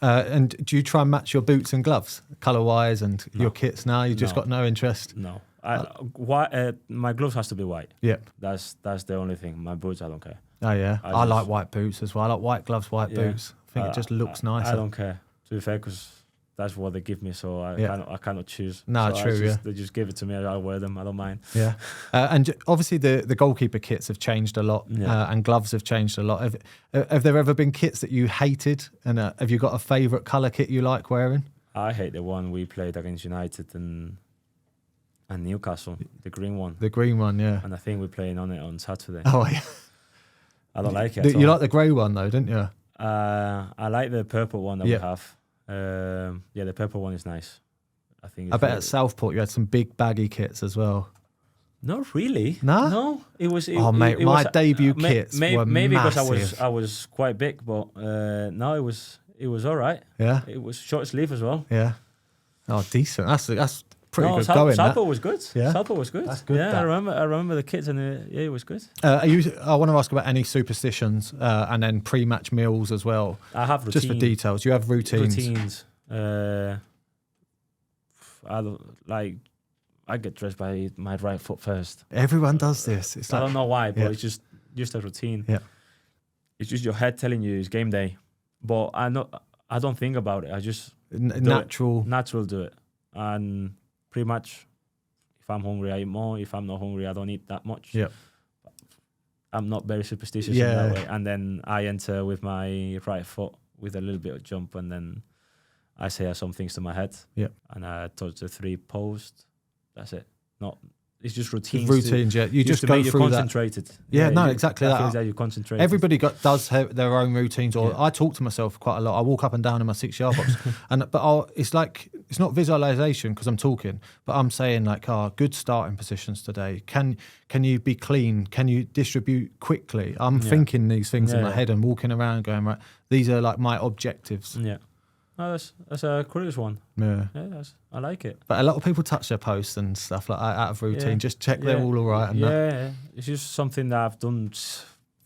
A: And do you try and match your boots and gloves color wise and your kits now? You just got no interest.
B: No, my gloves has to be white.
A: Yeah,
B: that's the only thing. My boots, I don't care.
A: Oh yeah, I like white boots as well. I like white gloves, white boots. I think it just looks nicer.
B: I don't care, to be fair, because that's what they give me, so I cannot choose.
A: No,
B: so
A: true.
B: They just give it to me. I'll wear them. I don't mind.
A: Yeah, and obviously the goalkeeper kits have changed a lot, and gloves have changed a lot. Have there ever been kits that you hated, and have you got a favourite colour kit you like wearing?
B: I hate the one we played against United and Newcastle, the green one.
A: The green one, yeah.
B: And I think we're playing on it on Saturday.
A: Oh yeah.
B: I don't like it.
A: You like the grey one though, didn't you?
B: I like the purple one that we have. The purple one is nice. I think.
A: I bet at Southport you had some big baggy kits as well.
B: Not really.
A: Nah?
B: No, it was.
A: Mate, my debut kits were
B: maybe
A: massive.
B: because I was quite big, but no, it was all right.
A: Yeah.
B: It was short sleeve as well.
A: Yeah. Oh, decent. That's pretty good going.
B: Southport was good.
A: Yeah.
B: Southport was good.
A: That's good.
B: Yeah, I remember the kids, and it was good.
A: I want to ask about any superstitions and then pre-match meals as well.
B: I have routines.
A: Just for details. You have routines.
B: I get dressed by my right foot first.
A: Everyone does this. It's
B: I don't know why, but it's just a routine.
A: Yeah.
B: It's just your head telling you it's game day, but I don't think about it. I just
A: natural
B: do it, and pretty much, if I'm hungry, I eat more. If I'm not hungry, I don't eat that much.
A: Yeah.
B: I'm not very superstitious in that way. And then I enter with my right foot with a little bit of jump, and then I say some things to my head.
A: Yeah.
B: And I touch the 3 posts. That's it. It's just routines.
A: Routines, yeah. You just go
B: make you
A: through
B: concentrated.
A: that. Yeah, exactly that.
B: That you concentrate.
A: Everybody does have their own routines. Or I talk to myself quite a lot. I walk up and down in my 6-yard box, it's like it's not visualization because I'm talking, but I'm saying like, good starting positions today. Can you be clean? Can you distribute quickly? I'm thinking these things in my head and walking around going, right, these are like my objectives.
B: Yeah. No, that's a curious one.
A: Yeah.
B: I like it.
A: But a lot of people touch their posts and stuff like that out of routine. Yeah. Just check they're all right. And
B: it's just something that I've done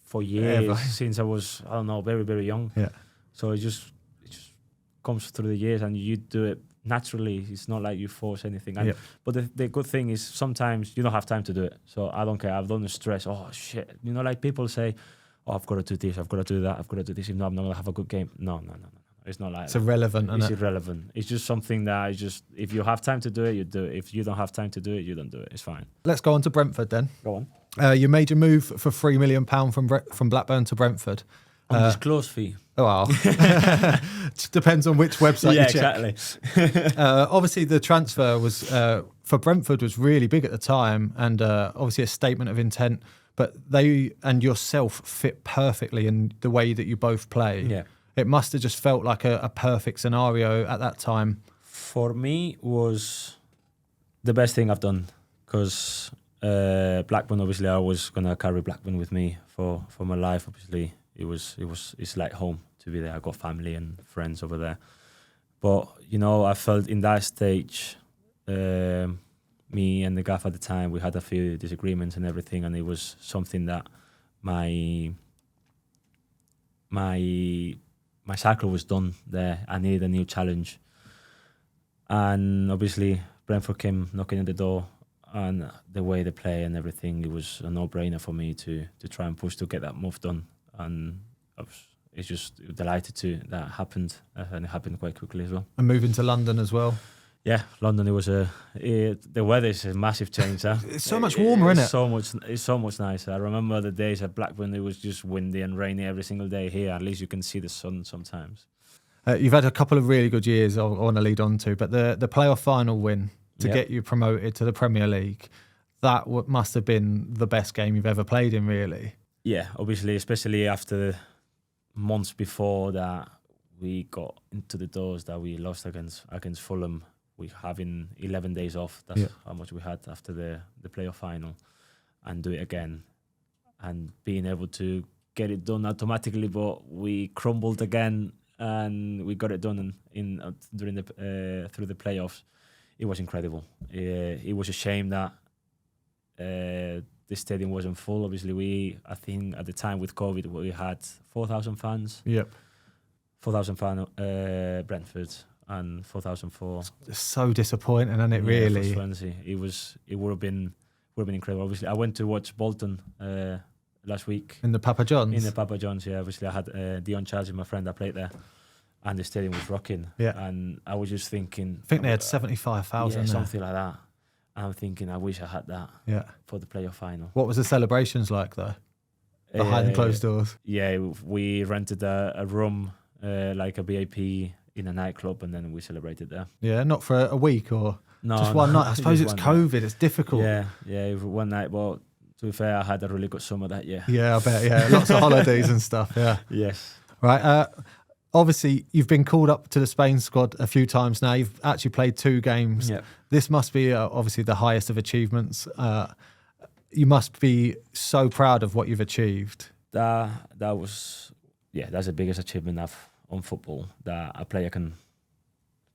B: for years since I was, I don't know, very, very young.
A: Yeah.
B: So it just comes through the years, and you do it naturally. It's not like you force anything. But the good thing is sometimes you don't have time to do it. So I don't care. I've done the stress. Oh shit! Like people say, oh, I've got to do this. I've got to do that. I've got to do this. If not, I'm not gonna have a good game. No. It's not like
A: It's irrelevant,
B: it's
A: isn't it?
B: irrelevant. It's just something that is just, if you have time to do it, you do it. If you don't have time to do it, you don't do it. It's fine.
A: Let's go on to Brentford then.
B: Go on.
A: You made your move for £3 million from Blackburn to Brentford.
B: On this close fee.
A: Oh, well. Depends on which website you check.
B: Exactly.
A: Obviously, the transfer was for Brentford was really big at the time, and obviously a statement of intent. But they and yourself fit perfectly in the way that you both play.
B: Yeah.
A: It must have just felt like a perfect scenario at that time.
B: For me, was the best thing I've done, because Blackburn, obviously, I was gonna carry Blackburn with me for my life. Obviously, it's like home to be there. I got family and friends over there. But I felt in that stage, me and the gaff at the time, we had a few disagreements and everything, and it was something that my cycle was done there. I needed a new challenge, and obviously Brentford came knocking at the door, and the way they play and everything, it was a no-brainer for me to try and push to get that move done. And it's just delighted that happened, and it happened quite quickly as well.
A: And moving to London as well.
B: Yeah, London. The weather is a massive change. Huh?
A: It's so much warmer, isn't it?
B: It's so much nicer. I remember the days at Blackburn, it was just windy and rainy every single day. Here, at least you can see the sun sometimes.
A: You've had a couple of really good years I want to lead on to, but the playoff final win to get you promoted to the Premier League, that must have been the best game you've ever played in, really.
B: Yeah, obviously, especially after months before that, we got into the doors that we lost against Fulham. We having 11 days off. That's how much we had after the playoff final, and do it again, and being able to get it done automatically. But we crumbled again, and we got it done through the playoffs. It was incredible. It was a shame that the stadium wasn't full. Obviously, I think at the time with COVID, we had 4,000 fans.
A: Yep.
B: 4,000 fans, Brentford, and 4,000 for.
A: It's so disappointing, isn't it? Really.
B: For Swansea. It would have been incredible. Obviously, I went to watch Bolton last week
A: In the Papa John's.
B: in the Papa John's. Yeah, obviously, I had Dion Charles, my friend, that played there, and the stadium was rocking.
A: Yeah.
B: And I was just thinking.
A: I think they had 75,000.
B: Yeah, something like that. I'm thinking, I wish I had that.
A: Yeah.
B: For the playoff final.
A: What was the celebrations like though? Behind closed doors.
B: Yeah, we rented a room, like a VIP in a nightclub, and then we celebrated there.
A: Yeah, not for a week or
B: No,
A: just one night. I suppose it's
B: one
A: COVID.
B: night.
A: It's difficult.
B: Yeah, one night. But to be fair, I had a really good summer that year.
A: Yeah, I bet. Yeah, lots of holidays and stuff. Yeah.
B: Yes.
A: Right. Obviously, you've been called up to the Spain squad a few times now. You've actually played 2 games.
B: Yep.
A: This must be obviously the highest of achievements. You must be so proud of what you've achieved.
B: That was that's the biggest achievement on football that a player can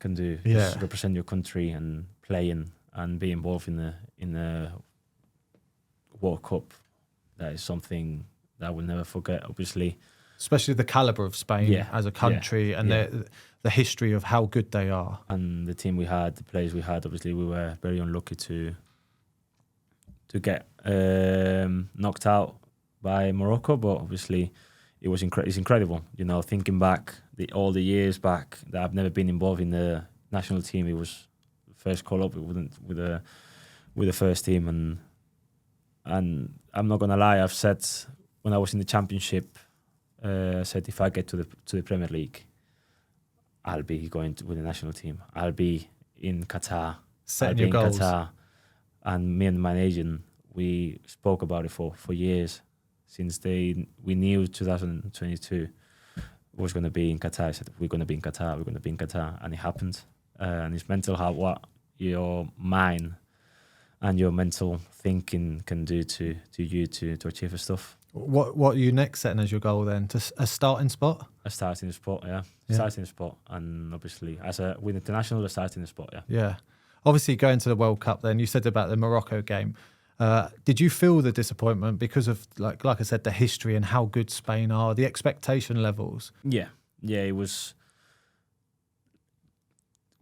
B: do.
A: Yeah.
B: Just represent your country and playing and be involved in the World Cup. That is something that I will never forget. Obviously.
A: Especially the calibre of Spain as a country and the history of how good they are.
B: And the team we had, the players we had, obviously we were very unlucky to get knocked out by Morocco, but obviously it's incredible. Thinking back, all the years back that I've never been involved in the national team, it was the first call up with the first team, and I'm not gonna lie, I've said when I was in the Championship, I said if I get to the Premier League, I'll be going with the national team. I'll be in Qatar.
A: Setting your goals.
B: Qatar. And me and my agent, we spoke about it for years. Since we knew 2022 was going to be in Qatar. I said, we're going to be in Qatar. And it happened. And it's mental how what your mind and your mental thinking can do to you to achieve stuff.
A: What are you next setting as your goal then? A starting spot?
B: A starting spot, yeah. Starting spot. And obviously, with international, a starting spot, yeah.
A: Yeah. Obviously, going to the World Cup then, you said about the Morocco game. Did you feel the disappointment because of, like I said, the history and how good Spain are, the expectation levels?
B: Yeah, it was.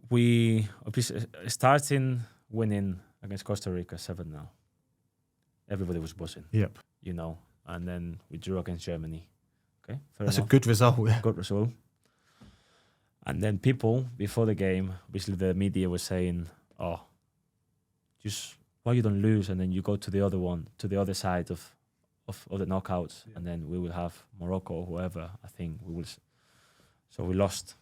B: We starting winning against Costa Rica 7-0. Everybody was buzzing.
A: Yep.
B: And then we drew against Germany. Okay,
A: that's enough. A good result. Yeah.
B: Good result. And then people before the game, obviously the media was saying, "Oh, just why you don't lose?" And then you go to the other one, to the other side of the knockouts, and then we will have Morocco or whoever. I think we will. So we lost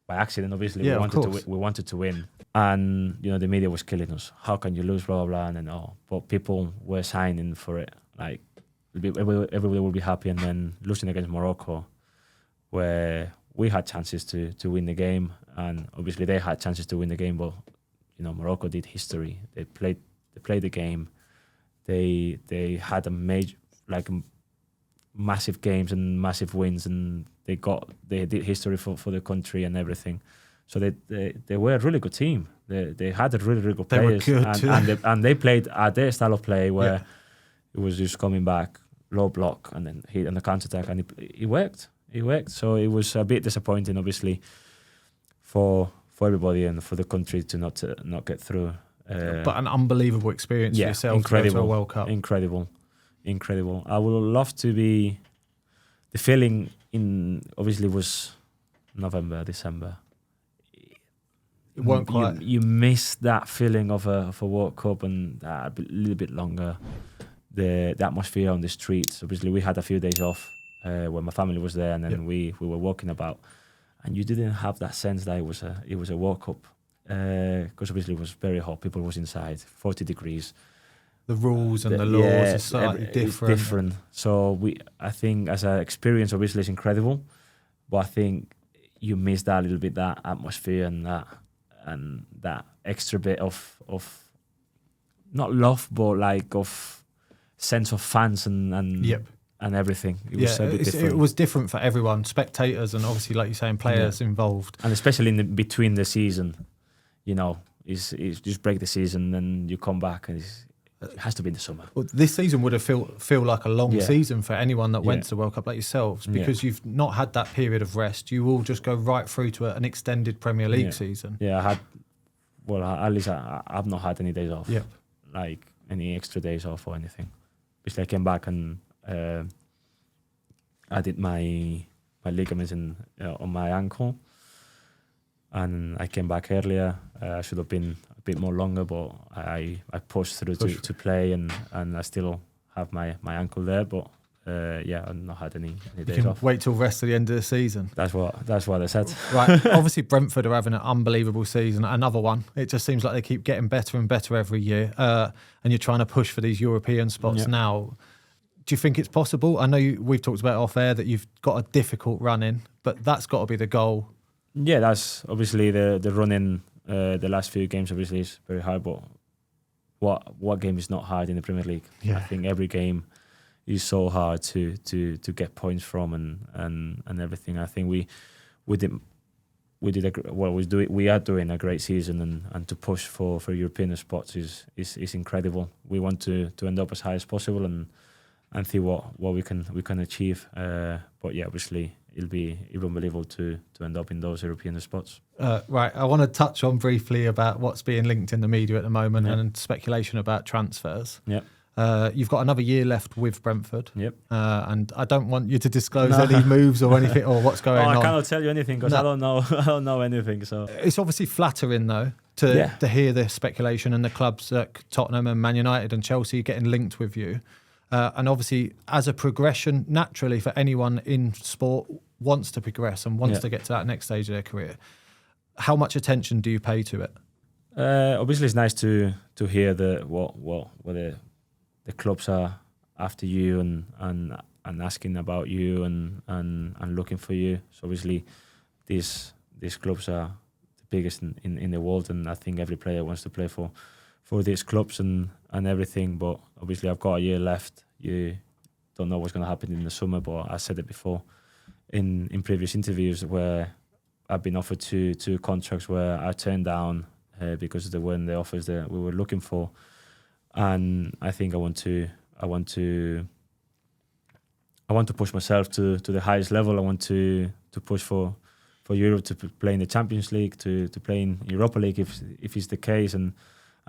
B: by accident. Obviously,
A: Yeah,
B: we wanted to win, and the media was killing us. How can you lose? Blah blah blah. And then but people were signing for it. Like everybody will be happy, and then losing against Morocco, where we had chances to win the game, and obviously they had chances to win the game, but Morocco did history. They played the game. They had massive games and massive wins, and they did history for the country and everything. So they were a really good team. They had a really good players, and they played at their style of play where it was just coming back, low block, and then hit on the counter attack, and it worked. It worked. So it was a bit disappointing, obviously, for everybody and for the country to not get through.
A: But an unbelievable experience for yourself.
B: Incredible,
A: to go to a World Cup.
B: Incredible. I would love to be. The feeling obviously was November, December.
A: It weren't quite.
B: You miss that feeling of a World Cup and a little bit longer. The atmosphere on the streets. Obviously, we had a few days off when my family was there, and then we were walking about, and you didn't have that sense that it was a World Cup because obviously it was very hot. People was inside, 40 degrees.
A: The rules and the laws are slightly different.
B: It's different. So I think as an experience, obviously it's incredible, but I think you miss that a little bit, that atmosphere and that extra bit of not love, but like of sense of fans and everything. It was a bit different.
A: It was different for everyone, spectators and obviously, like you're saying, players involved.
B: And especially between the season, it's just break the season and you come back and it has to be in the summer.
A: Well, this season would have feel like a long season for anyone that went to the World Cup like yourselves, because you've not had that period of rest. You will just go right through to an extended Premier League season.
B: Yeah, at least I've not had any days off.
A: Yep.
B: Like any extra days off or anything. Basically, I came back and I did my ligaments on my ankle, and I came back earlier. I should have been a bit more longer, but I pushed through to play, and I still have my ankle there. But I've not had any days off.
A: Wait till rest of the end of the season.
B: That's what they said.
A: Right. Obviously, Brentford are having an unbelievable season. Another one. It just seems like they keep getting better and better every year. And you're trying to push for these European spots now. Do you think it's possible? I know we've talked about off air that you've got a difficult run in, but that's got to be the goal.
B: Yeah, that's obviously the run in. The last few games obviously is very hard, but what game is not hard in the Premier League?
A: Yeah.
B: I think every game is so hard to get points from and everything. I think we are doing a great season, and to push for European spots is incredible. We want to end up as high as possible and see what we can achieve. But yeah, obviously it'll be unbelievable to end up in those European spots.
A: Right, I want to touch on briefly about what's being linked in the media at the moment and speculation about transfers.
B: Yeah.
A: You've got another year left with Brentford.
B: Yep.
A: And I don't want you to disclose any moves or anything or what's going on.
B: I cannot tell you anything because I don't know anything. So
A: it's obviously flattering though to hear the speculation and the clubs like Tottenham and Man United and Chelsea getting linked with you. And obviously, as a progression, naturally for anyone in sport wants to progress and wants to get to that next stage of their career. How much attention do you pay to it?
B: Obviously, it's nice to hear what the clubs are after you and asking about you and looking for you. So obviously, these clubs are the biggest in the world, and I think every player wants to play for these clubs and everything. But obviously, I've got a year left. You don't know what's going to happen in the summer, but I said it before in previous interviews where I've been offered two contracts where I turned down because they weren't the offers that we were looking for. And I think I want to push myself to the highest level. I want to push for Europe, to play in the Champions League, to play in Europa League if it's the case, and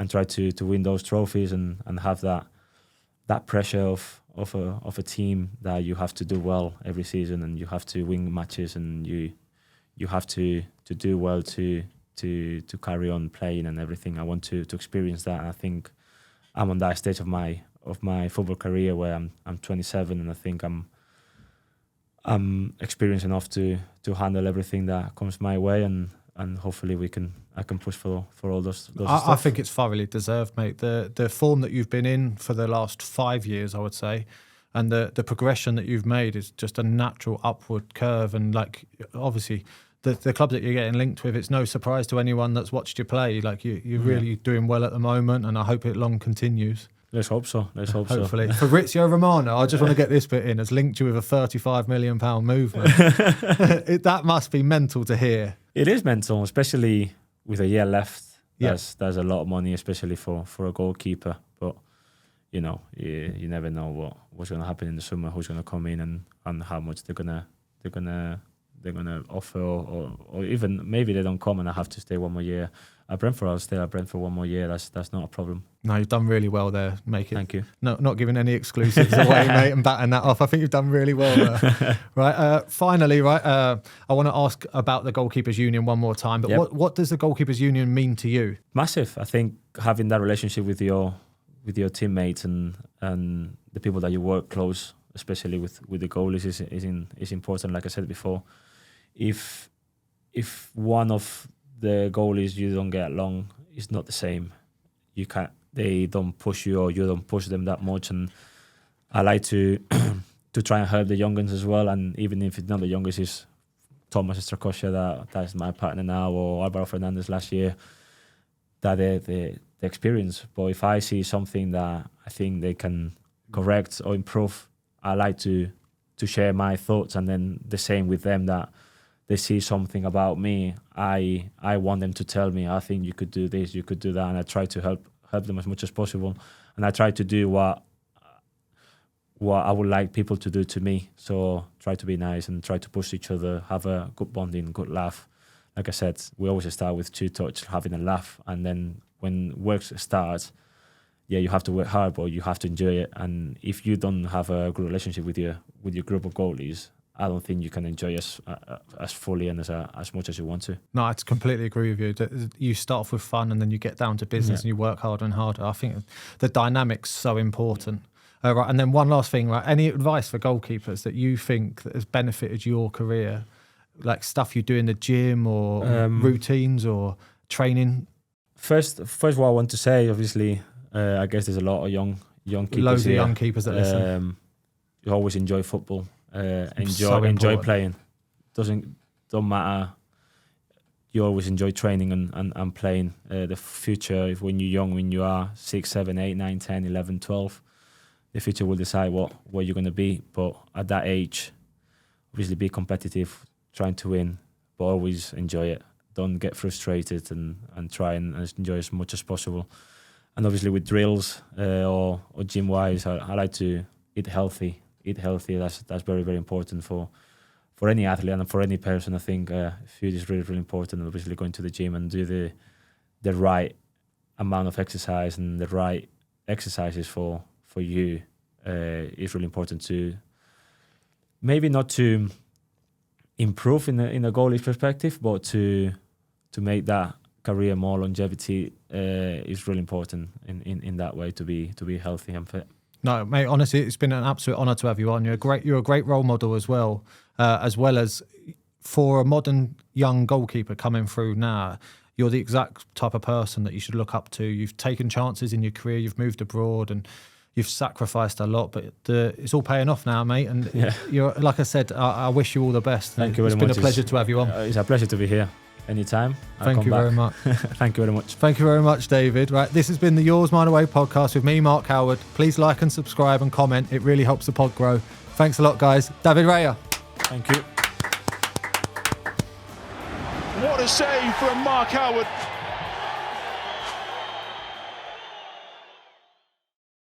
B: try to win those trophies and have that pressure of a team that you have to do well every season and you have to win matches and you you have to do well to carry on playing and everything. I want to experience that. And I think I'm on that stage of my football career where I'm 27, and I think I'm experienced enough to handle everything that comes my way, and hopefully I can push for all those
A: I think it's thoroughly deserved, mate. The form that you've been in for the last 5 years, I would say, and the progression that you've made is just a natural upward curve. And like, obviously, the club that you're getting linked with, it's no surprise to anyone that's watched you play. Like, you're really doing well at the moment, and I hope it long continues.
B: Let's hope so.
A: Hopefully. Fabrizio Romano, I just want to get this bit in, has linked you with a £35 million movement. That must be mental to hear.
B: It is mental, especially with a year left. There's a lot of money, especially for a goalkeeper. But you never know what's going to happen in the summer, who's going to come in, and how much they're gonna offer, or even maybe they don't come and I have to stay one more year at Brentford. I'll stay at Brentford one more year. That's not a problem.
A: No, you've done really well there.
B: Thank you.
A: No, not giving any exclusives away, mate, and batting that off. I think you've done really well there. Right. Finally, I want to ask about the Goalkeepers Union one more time. But what does the Goalkeepers Union mean to you? Massive.
B: I think having that relationship with your teammates and the people that you work close, especially with the goalies, is important. Like I said before, if one of the goalies you don't get along, it's not the same. They don't push you, or you don't push them that much. And I like to try and help the young ones as well. And even if it's not the youngest, it's Thomas Strakosha, that's my partner now, or Alvaro Fernandez last year, that the experience. But if I see something that I think they can correct or improve, I like to share my thoughts, and then the same with them, that they see something about me. I want them to tell me, I think you could do this, you could do that, and I try to help them as much as possible. And I try to do what I would like people to do to me. So try to be nice and try to push each other, have a good bonding, good laugh. Like I said, we always start with 2 touch, having a laugh, and then when work starts, you have to work hard, but you have to enjoy it. And if you don't have a good relationship with your group of goalies, I don't think you can enjoy as fully and as much as you want to.
A: No, I completely agree with you. You start off with fun, and then you get down to business, and you work harder and harder. I think the dynamic's so important. Right, and then one last thing, right? Any advice for goalkeepers that you think that has benefited your career, like stuff you do in the gym, or routines or training?
B: First, what I want to say, obviously, I guess there's a lot of young keepers.
A: Loads
B: here.
A: of young keepers that listen.
B: You always enjoy football. Enjoy playing. Don't matter. You always enjoy training and playing. The future, when you're young, when you are 6, 7, 8, 9, 10, 11, 12, the future will decide what you're going to be. But at that age, obviously be competitive, trying to win, but always enjoy it. Don't get frustrated, and try and enjoy as much as possible. And obviously with drills or gym wise, I like to eat healthy. That's very, very important for any athlete and for any person. I think food is really, really important. Obviously going to the gym and do the right amount of exercise and the right exercises for you is really important, to maybe not to improve in a goalie's perspective, but to make that career more longevity is really important in that way, to be healthy and fit.
A: No, mate, honestly, it's been an absolute honour to have you on. You're a great role model as well as for a modern young goalkeeper coming through now. You're the exact type of person that you should look up to. You've taken chances in your career, you've moved abroad, and you've sacrificed a lot, but it's all paying off now, mate. And you're, like I said, I wish you all the best.
B: Thank you very much.
A: It's been a pleasure to have you on.
B: It's a pleasure to be here. Anytime.
A: Thank you very much.
B: Thank you very much.
A: Thank you very much, David. Right, this has been the Yours, Mine Away podcast with me, Mark Howard. Please like and subscribe and comment. It really helps the pod grow. Thanks a lot, guys. David Raya.
B: Thank you.
C: What a save from Mark Howard.